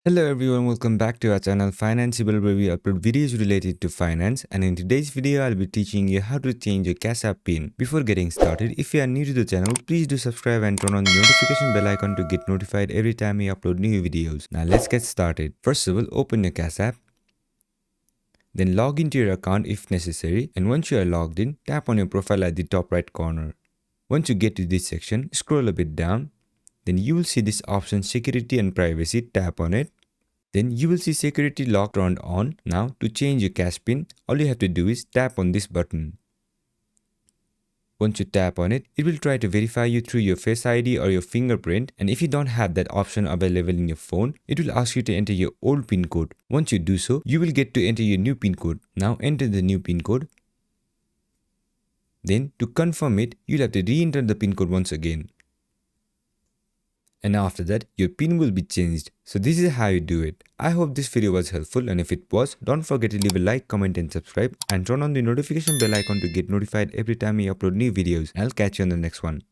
Hello everyone, welcome back to our channel Financeable, where we upload videos related to finance, and in today's video I'll be teaching you how to change your Cash App pin. Before getting started, if you are new to the channel, please do subscribe and turn on the notification bell icon to get notified every time we upload new videos. Now let's get started. First of all, open your Cash App, then log into your account if necessary, and once you are logged in, tap on your profile at the top right corner. Once you get to this section, scroll a bit down, then you will see this option security and privacy. Tap on it. Then you will see security lock turned on. Now to change your cash pin, all you have to do is tap on this button. Once you tap on it, it will try to verify you through your Face ID or your fingerprint, and if you don't have that option available in your phone, it will ask you to enter your old pin code. Once you do so, you will get to enter your new pin code. Now enter the new pin code. Then to confirm it, you'll have to re-enter the pin code once again. And after that, your pin will be changed. So this is how you do it. I hope this video was helpful, and if it was, don't forget to leave a like, comment and subscribe, and turn on the notification bell icon to get notified every time we upload new videos. I'll catch you on the next one.